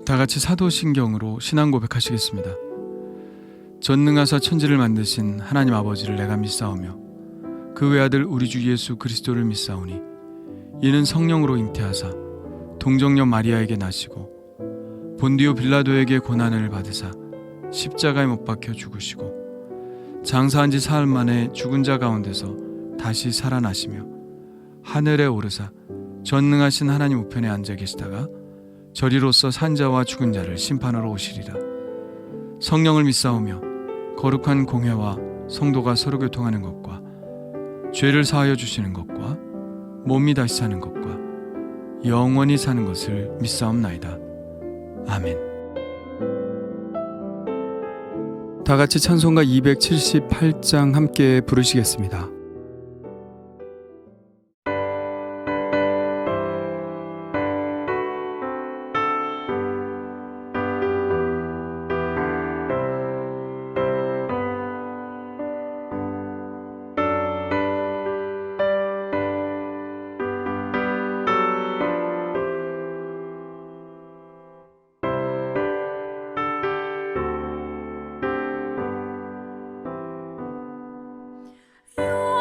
다 같이 사도신경으로 신앙 고백하시겠습니다. 전능하사 천지를 만드신 하나님 아버지를 내가 믿사오며 그 외아들 우리 주 예수 그리스도를 믿사오니 이는 성령으로 잉태하사 동정녀 마리아에게 나시고 본디오 빌라도에게 고난을 받으사 십자가에 못 박혀 죽으시고 장사한 지 사흘 만에 죽은 자 가운데서 다시 살아나시며 하늘에 오르사 전능하신 하나님 우편에 앉아 계시다가 저리로서 산자와 죽은 자를 심판하러 오시리라. 성령을 믿사오며 거룩한 공회와 성도가 서로 교통하는 것과 죄를 사하여 주시는 것과 몸이 다시 사는 것과 영원히 사는 것을 믿사옵나이다. 아멘. 다 같이 찬송가 278장 함께 부르시겠습니다. 요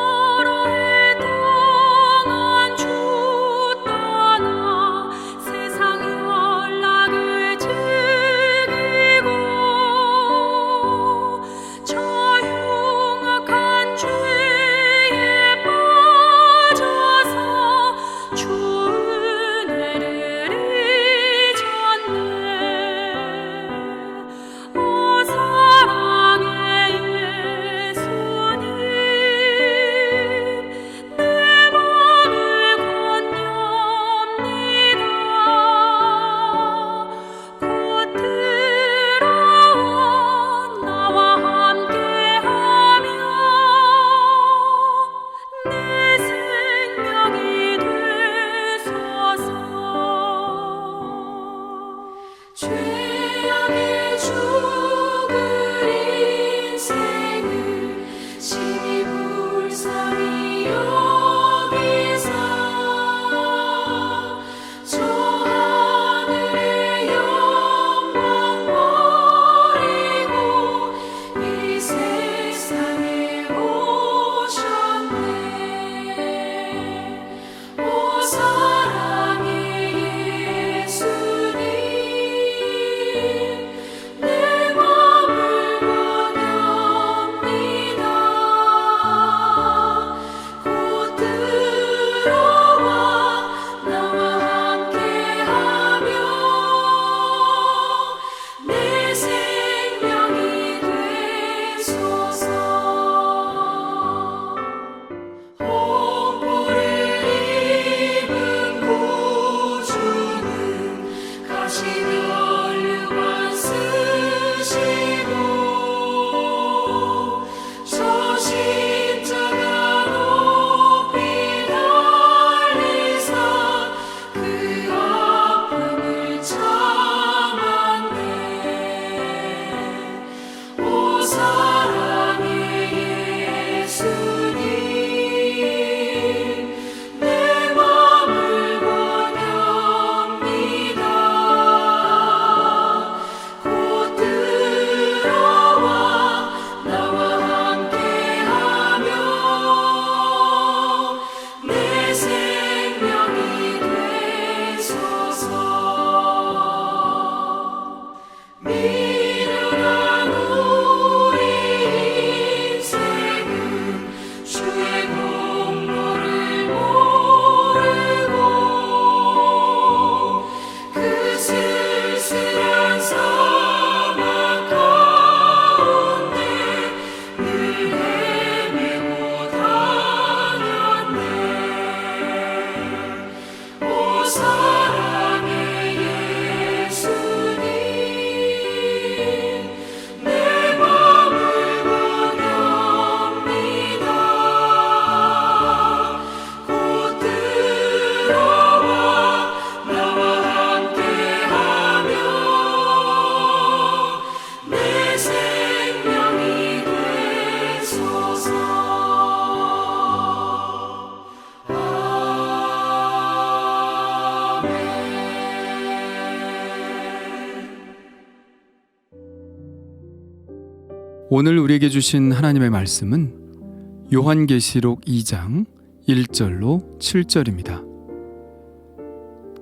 오늘 우리에게 주신 하나님의 말씀은 요한계시록 2장 1절로 7절입니다.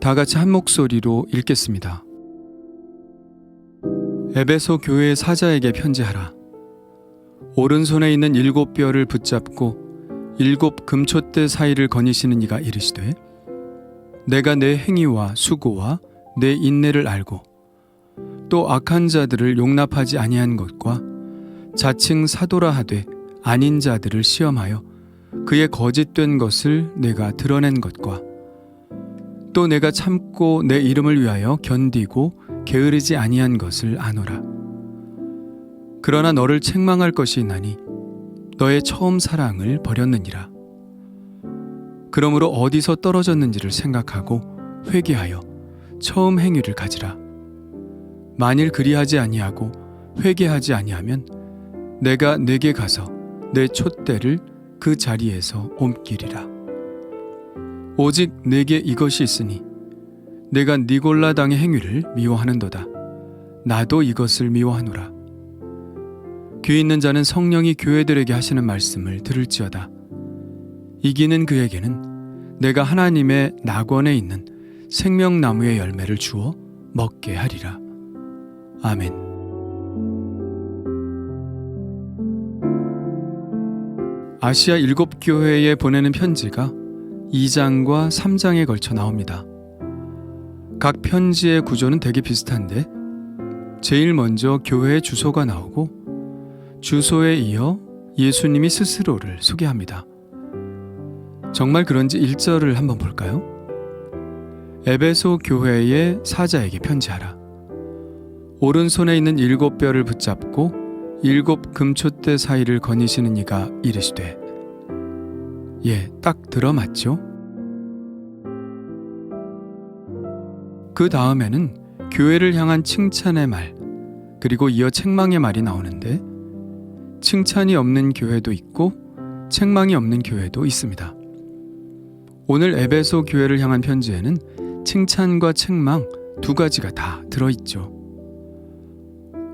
다 같이 한 목소리로 읽겠습니다. 에베소 교회 사자에게 편지하라. 오른손에 있는 7뼈를 붙잡고 7 금촛대 사이를 거니시는 이가 이르시되 내가 내 행위와 수고와 내 인내를 알고 또 악한 자들을 용납하지 아니한 것과 자칭 사도라 하되 아닌 자들을 시험하여 그의 거짓된 것을 내가 드러낸 것과 또 내가 참고 내 이름을 위하여 견디고 게으르지 아니한 것을 아노라. 그러나 너를 책망할 것이 있나니 너의 처음 사랑을 버렸느니라. 그러므로 어디서 떨어졌는지를 생각하고 회개하여 처음 행위를 가지라. 만일 그리하지 아니하고 회개하지 아니하면 내가 네게 가서 내 촛대를 그 자리에서 옮기리라. 오직 내게 이것이 있으니 내가 니골라당의 행위를 미워하는도다. 나도 이것을 미워하노라. 귀 있는 자는 성령이 교회들에게 하시는 말씀을 들을지어다. 이기는 그에게는 내가 하나님의 낙원에 있는 생명나무의 열매를 주어 먹게 하리라. 아멘. 아시아 7교회에 보내는 편지가 2장과 3장에 걸쳐 나옵니다. 각 편지의 구조는 되게 비슷한데 제일 먼저 교회의 주소가 나오고 주소에 이어 예수님이 스스로를 소개합니다. 정말 그런지 1절을 한번 볼까요? 에베소 교회의 사자에게 편지하라. 오른손에 있는 7뼈를 붙잡고 7 금촛대 사이를 거니시는 이가 이르시되. 딱 들어맞죠? 그 다음에는 교회를 향한 칭찬의 말, 그리고 이어 책망의 말이 나오는데 칭찬이 없는 교회도 있고 책망이 없는 교회도 있습니다. 오늘 에베소 교회를 향한 편지에는 칭찬과 책망 두 가지가 다 들어있죠.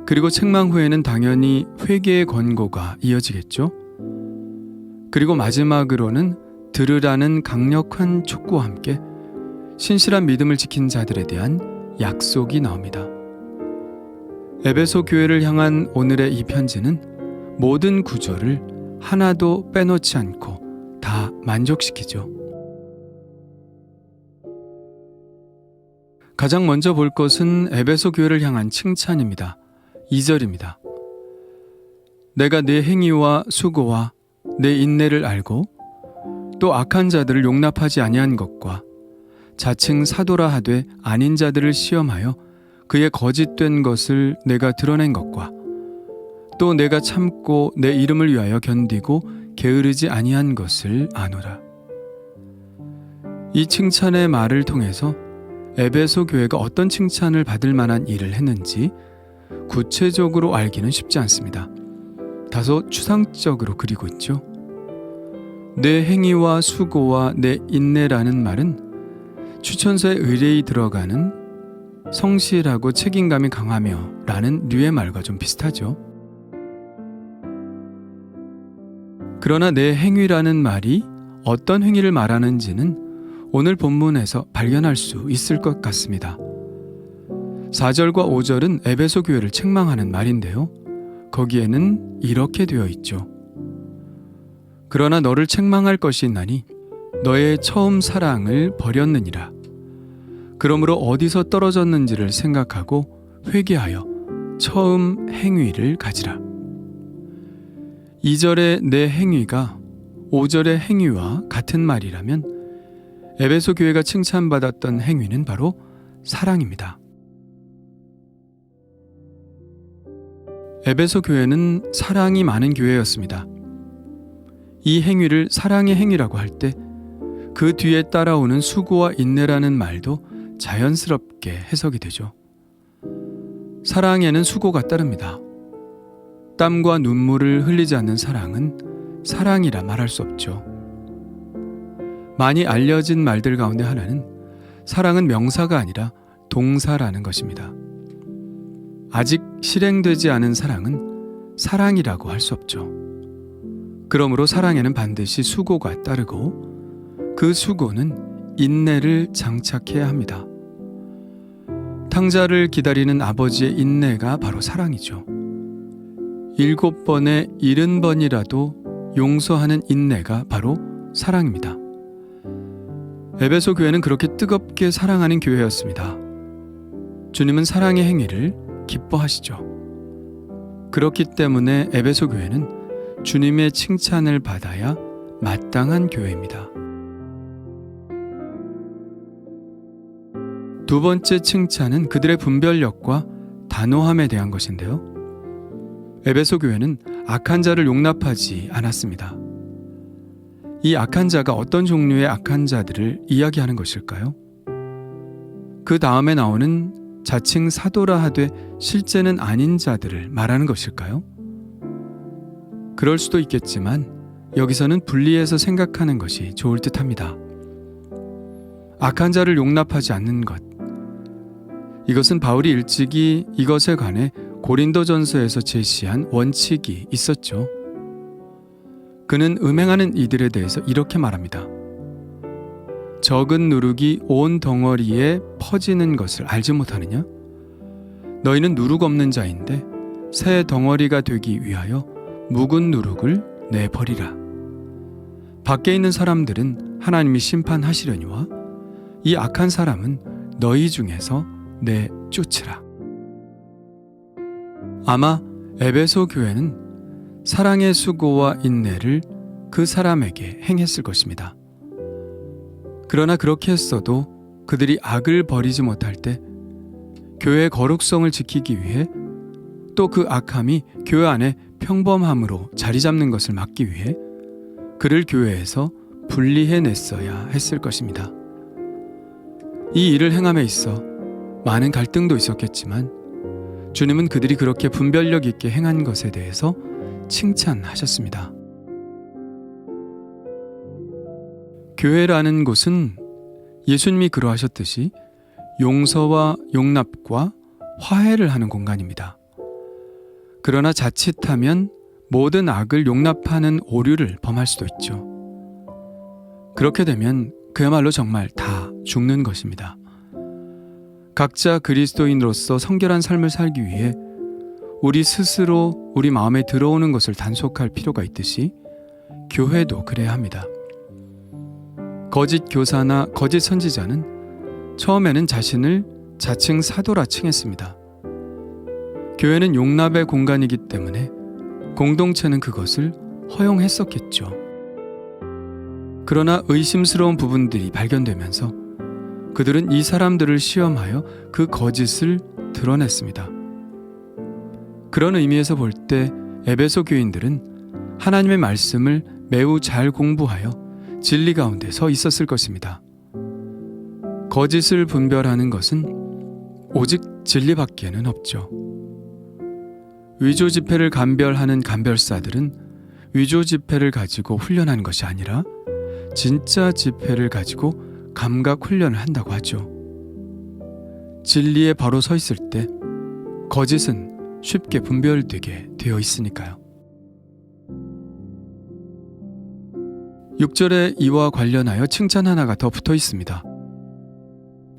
그리고 책망 후에는 당연히 회개의 권고가 이어지겠죠. 그리고 마지막으로는 들으라는 강력한 촉구와 함께 신실한 믿음을 지킨 자들에 대한 약속이 나옵니다. 에베소 교회를 향한 오늘의 이 편지는 모든 구조를 하나도 빼놓지 않고 다 만족시키죠. 가장 먼저 볼 것은 에베소 교회를 향한 칭찬입니다. 2절입니다. 내가 내 행위와 수고와 내 인내를 알고 또 악한 자들을 용납하지 아니한 것과 자칭 사도라 하되 아닌 자들을 시험하여 그의 거짓된 것을 내가 드러낸 것과 또 내가 참고 내 이름을 위하여 견디고 게으르지 아니한 것을 아노라. 이 칭찬의 말을 통해서 에베소 교회가 어떤 칭찬을 받을 만한 일을 했는지 구체적으로 알기는 쉽지 않습니다. 다소 추상적으로 그리고 있죠. 내 행위와 수고와 내 인내라는 말은 추천서에 의뢰이 들어가는 성실하고 책임감이 강하며 라는 류의 말과 좀 비슷하죠. 그러나 내 행위라는 말이 어떤 행위를 말하는지는 오늘 본문에서 발견할 수 있을 것 같습니다. 4절과 5절은 에베소 교회를 책망하는 말인데요. 거기에는 이렇게 되어 있죠. 그러나 너를 책망할 것이 있나니 너의 처음 사랑을 버렸느니라. 그러므로 어디서 떨어졌는지를 생각하고 회개하여 처음 행위를 가지라. 2절의 내 행위가 5절의 행위와 같은 말이라면 에베소 교회가 칭찬받았던 행위는 바로 사랑입니다. 에베소 교회는 사랑이 많은 교회였습니다. 이 행위를 사랑의 행위라고 할 때 그 뒤에 따라오는 수고와 인내라는 말도 자연스럽게 해석이 되죠. 사랑에는 수고가 따릅니다. 땀과 눈물을 흘리지 않는 사랑은 사랑이라 말할 수 없죠. 많이 알려진 말들 가운데 하나는 사랑은 명사가 아니라 동사라는 것입니다. 아직 실행되지 않은 사랑은 사랑이라고 할 수 없죠. 그러므로 사랑에는 반드시 수고가 따르고 그 수고는 인내를 장착해야 합니다. 탕자를 기다리는 아버지의 인내가 바로 사랑이죠. 7번에 70번이라도 용서하는 인내가 바로 사랑입니다. 에베소 교회는 그렇게 뜨겁게 사랑하는 교회였습니다. 주님은 사랑의 행위를 기뻐하시죠. 그렇기 때문에 에베소 교회는 주님의 칭찬을 받아야 마땅한 교회입니다. 두 번째 칭찬은 그들의 분별력과 단호함에 대한 것인데요. 에베소 교회는 악한 자를 용납하지 않았습니다. 이 악한 자가 어떤 종류의 악한 자들을 이야기하는 것일까요? 그 다음에 나오는 자칭 사도라 하되 실제는 아닌 자들을 말하는 것일까요? 그럴 수도 있겠지만 여기서는 분리해서 생각하는 것이 좋을 듯합니다. 악한 자를 용납하지 않는 것. 이것은 바울이 일찍이 이것에 관해 고린도전서에서 제시한 원칙이 있었죠. 그는 음행하는 이들에 대해서 이렇게 말합니다. 적은 누룩이 온 덩어리에 퍼지는 것을 알지 못하느냐? 너희는 누룩 없는 자인데 새 덩어리가 되기 위하여 묵은 누룩을 내버리라. 밖에 있는 사람들은 하나님이 심판하시려니와 이 악한 사람은 너희 중에서 내쫓으라. 아마 에베소 교회는 사랑의 수고와 인내를 그 사람에게 행했을 것입니다. 그러나 그렇게 했어도 그들이 악을 버리지 못할 때 교회의 거룩성을 지키기 위해 또 그 악함이 교회 안에 평범함으로 자리 잡는 것을 막기 위해 그를 교회에서 분리해냈어야 했을 것입니다. 이 일을 행함에 있어 많은 갈등도 있었겠지만 주님은 그들이 그렇게 분별력 있게 행한 것에 대해서 칭찬하셨습니다. 교회라는 곳은 예수님이 그러하셨듯이 용서와 용납과 화해를 하는 공간입니다. 그러나 자칫하면 모든 악을 용납하는 오류를 범할 수도 있죠. 그렇게 되면 그야말로 정말 다 죽는 것입니다. 각자 그리스도인으로서 성결한 삶을 살기 위해 우리 스스로 우리 마음에 들어오는 것을 단속할 필요가 있듯이 교회도 그래야 합니다. 거짓 교사나 거짓 선지자는 처음에는 자신을 자칭 사도라 칭했습니다. 교회는 용납의 공간이기 때문에 공동체는 그것을 허용했었겠죠. 그러나 의심스러운 부분들이 발견되면서 그들은 이 사람들을 시험하여 그 거짓을 드러냈습니다. 그런 의미에서 볼 때 에베소 교인들은 하나님의 말씀을 매우 잘 공부하여 진리 가운데 서 있었을 것입니다. 거짓을 분별하는 것은 오직 진리밖에는 없죠. 위조 지폐를 감별하는 감별사들은 위조 지폐를 가지고 훈련하는 것이 아니라 진짜 지폐를 가지고 감각 훈련을 한다고 하죠. 진리에 바로 서 있을 때 거짓은 쉽게 분별되게 되어 있으니까요. 6절에 이와 관련하여 칭찬 하나가 더 붙어 있습니다.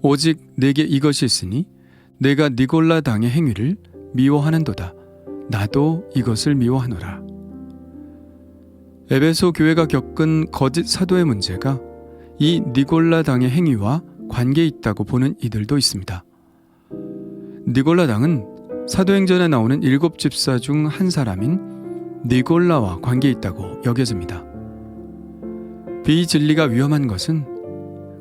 오직 내게 이것이 있으니 내가 니골라 당의 행위를 미워하는도다. 나도 이것을 미워하노라. 에베소 교회가 겪은 거짓 사도의 문제가 이 니골라 당의 행위와 관계 있다고 보는 이들도 있습니다. 니골라 당은 사도행전에 나오는 7집사 중 한 사람인 니골라와 관계 있다고 여겨집니다. 비진리가 위험한 것은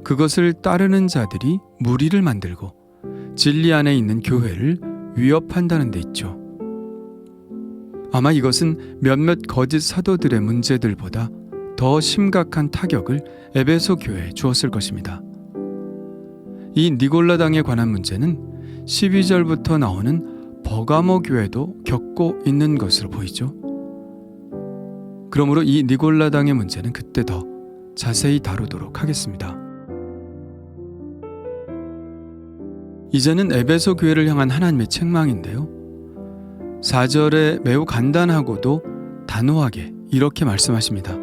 그것을 따르는 자들이 무리를 만들고 진리 안에 있는 교회를 위협한다는 데 있죠. 아마 이것은 몇몇 거짓 사도들의 문제들보다 더 심각한 타격을 에베소 교회에 주었을 것입니다. 이 니골라당에 관한 문제는 12절부터 나오는 버가모 교회도 겪고 있는 것으로 보이죠. 그러므로 이 니골라당의 문제는 그때 더 자세히 다루도록 하겠습니다. 이제는 에베소 교회를 향한 하나님의 책망인데요. 4절에 매우 간단하고도 단호하게 이렇게 말씀하십니다.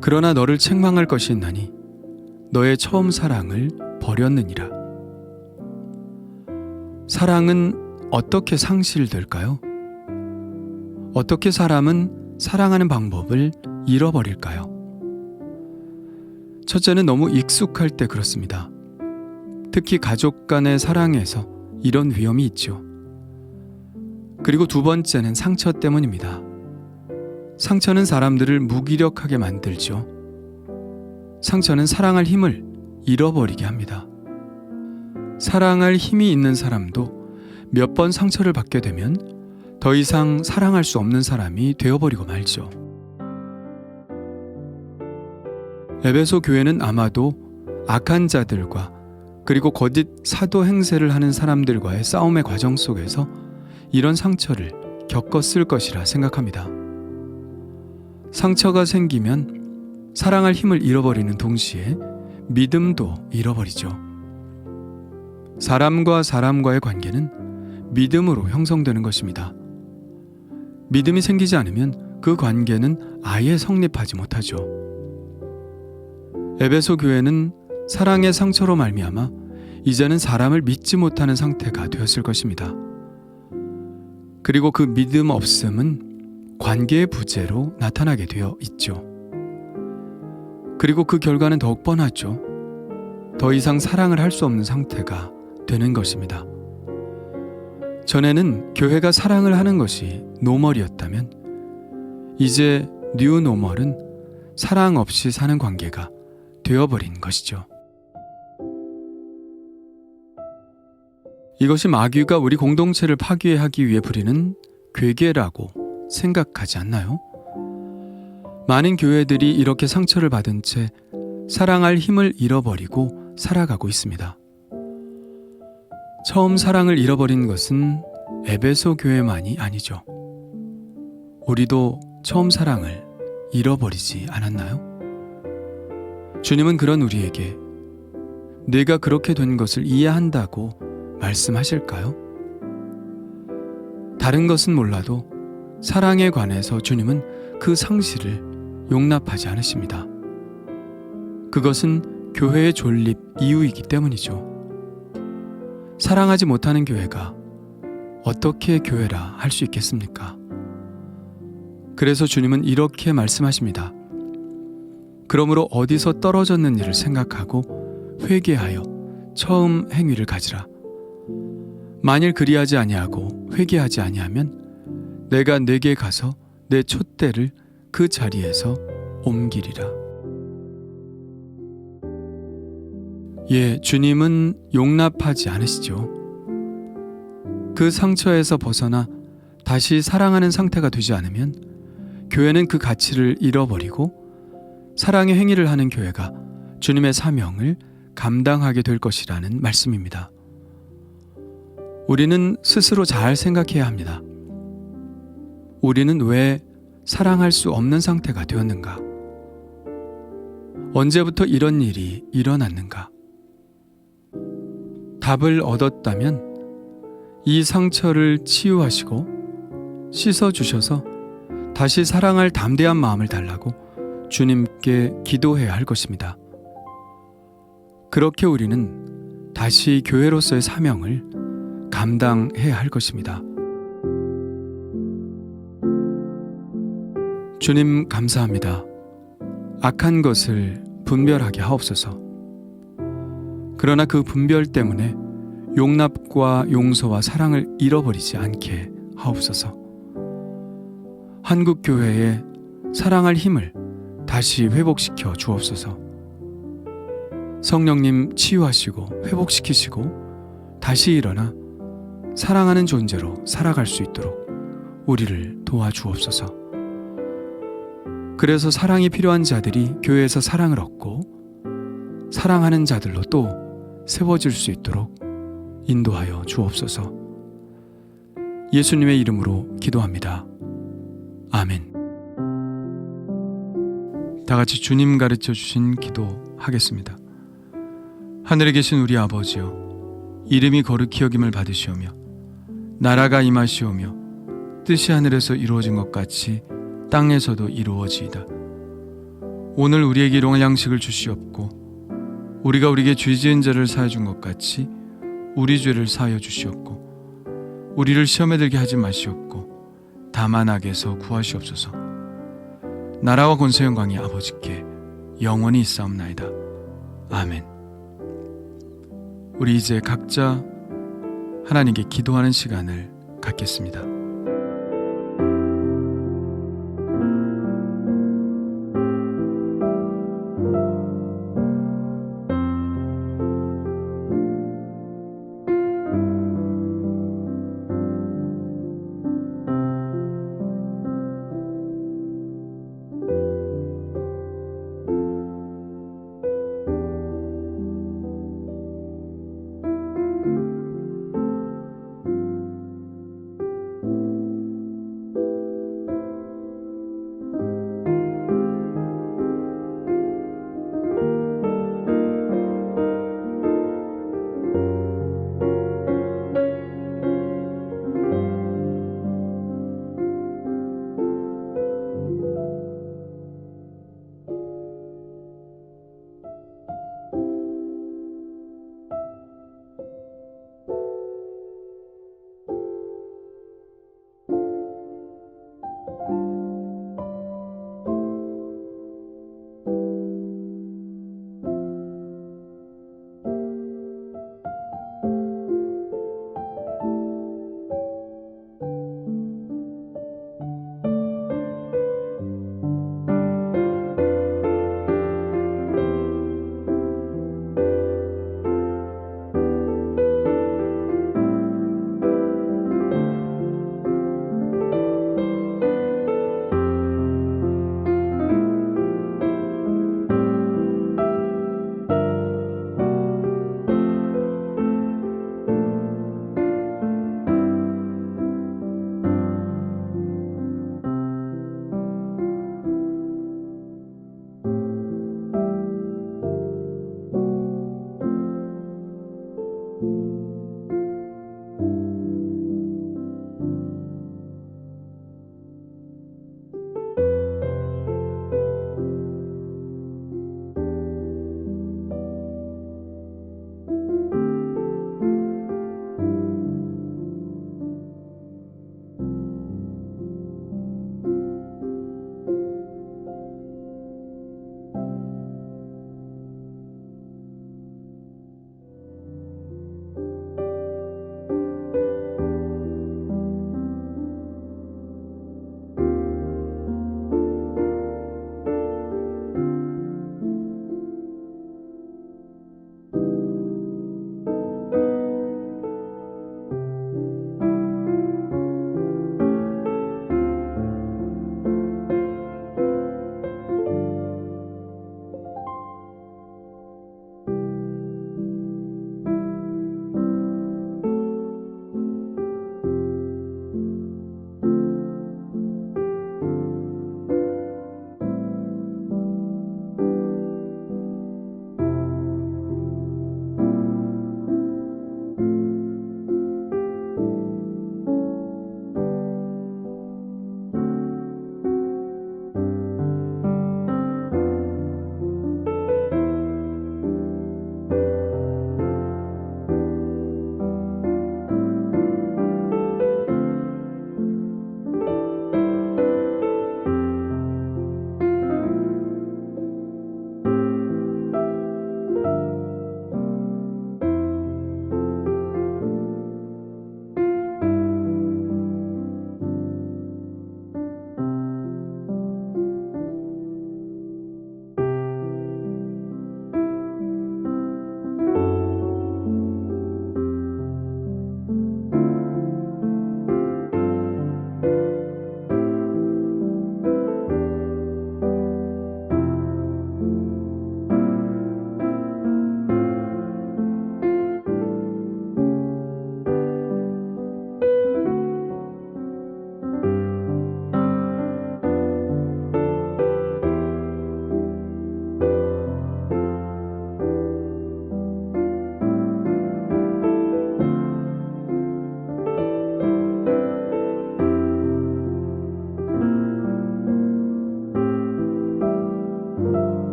그러나 너를 책망할 것이 있나니 너의 처음 사랑을 버렸느니라. 사랑은 어떻게 상실될까요? 어떻게 사람은 사랑하는 방법을 잃어버릴까요? 첫째는 너무 익숙할 때 그렇습니다. 특히 가족 간의 사랑에서 이런 위험이 있죠. 그리고 두 번째는 상처 때문입니다. 상처는 사람들을 무기력하게 만들죠. 상처는 사랑할 힘을 잃어버리게 합니다. 사랑할 힘이 있는 사람도 몇 번 상처를 받게 되면 더 이상 사랑할 수 없는 사람이 되어버리고 말죠. 에베소 교회는 아마도 악한 자들과 그리고 거짓 사도 행세를 하는 사람들과의 싸움의 과정 속에서 이런 상처를 겪었을 것이라 생각합니다. 상처가 생기면 사랑할 힘을 잃어버리는 동시에 믿음도 잃어버리죠. 사람과 사람과의 관계는 믿음으로 형성되는 것입니다. 믿음이 생기지 않으면 그 관계는 아예 성립하지 못하죠. 에베소 교회는 사랑의 상처로 말미암아 이제는 사람을 믿지 못하는 상태가 되었을 것입니다. 그리고 그 믿음 없음은 관계의 부재로 나타나게 되어 있죠. 그리고 그 결과는 더욱 뻔하죠. 더 이상 사랑을 할 수 없는 상태가 되는 것입니다. 전에는 교회가 사랑을 하는 것이 노멀이었다면 이제 뉴 노멀은 사랑 없이 사는 관계가 되어버린 것이죠. 이것이 마귀가 우리 공동체를 파괴하기 위해 부리는 괴계라고 생각하지 않나요? 많은 교회들이 이렇게 상처를 받은 채 사랑할 힘을 잃어버리고 살아가고 있습니다. 처음 사랑을 잃어버린 것은 에베소 교회만이 아니죠. 우리도 처음 사랑을 잃어버리지 않았나요? 주님은 그런 우리에게 내가 그렇게 된 것을 이해한다고 말씀하실까요? 다른 것은 몰라도 사랑에 관해서 주님은 그 상실을 용납하지 않으십니다. 그것은 교회의 존립 이유이기 때문이죠. 사랑하지 못하는 교회가 어떻게 교회라 할 수 있겠습니까? 그래서 주님은 이렇게 말씀하십니다. 그러므로 어디서 떨어졌는 일을 생각하고 회개하여 처음 행위를 가지라. 만일 그리하지 아니하고 회개하지 아니하면 내가 네게 가서 내 촛대를 그 자리에서 옮기리라. 예, 주님은 용납하지 않으시죠. 그 상처에서 벗어나 다시 사랑하는 상태가 되지 않으면 교회는 그 가치를 잃어버리고 사랑의 행위를 하는 교회가 주님의 사명을 감당하게 될 것이라는 말씀입니다. 우리는 스스로 잘 생각해야 합니다. 우리는 왜 사랑할 수 없는 상태가 되었는가? 언제부터 이런 일이 일어났는가? 답을 얻었다면 이 상처를 치유하시고 씻어주셔서 다시 사랑할 담대한 마음을 달라고 주님께 기도해야 할 것입니다. 그렇게 우리는 다시 교회로서의 사명을 감당해야 할 것입니다. 주님 감사합니다. 악한 것을 분별하게 하옵소서. 그러나 그 분별 때문에 용납과 용서와 사랑을 잃어버리지 않게 하옵소서. 한국교회에 사랑할 힘을 다시 회복시켜 주옵소서. 성령님 치유하시고 회복시키시고 다시 일어나 사랑하는 존재로 살아갈 수 있도록 우리를 도와주옵소서. 그래서 사랑이 필요한 자들이 교회에서 사랑을 얻고 사랑하는 자들로 또 세워질 수 있도록 인도하여 주옵소서. 예수님의 이름으로 기도합니다. 아멘. 다 같이 주님 가르쳐 주신 기도 하겠습니다. 하늘에 계신 우리 아버지여, 이름이 거룩히 여김을 받으시오며 나라가 임하시오며 뜻이 하늘에서 이루어진 것 같이 땅에서도 이루어지이다. 오늘 우리에게 일용할 양식을 주시옵고 우리가 우리에게 죄 지은 자를 사하여 준 것 같이 우리 죄를 사하여 주시옵고 우리를 시험에 들게 하지 마시옵고 다만 악에서 구하시옵소서. 나라와 권세 영광이 아버지께 영원히 있사옵나이다. 아멘. 우리 이제 각자 하나님께 기도하는 시간을 갖겠습니다.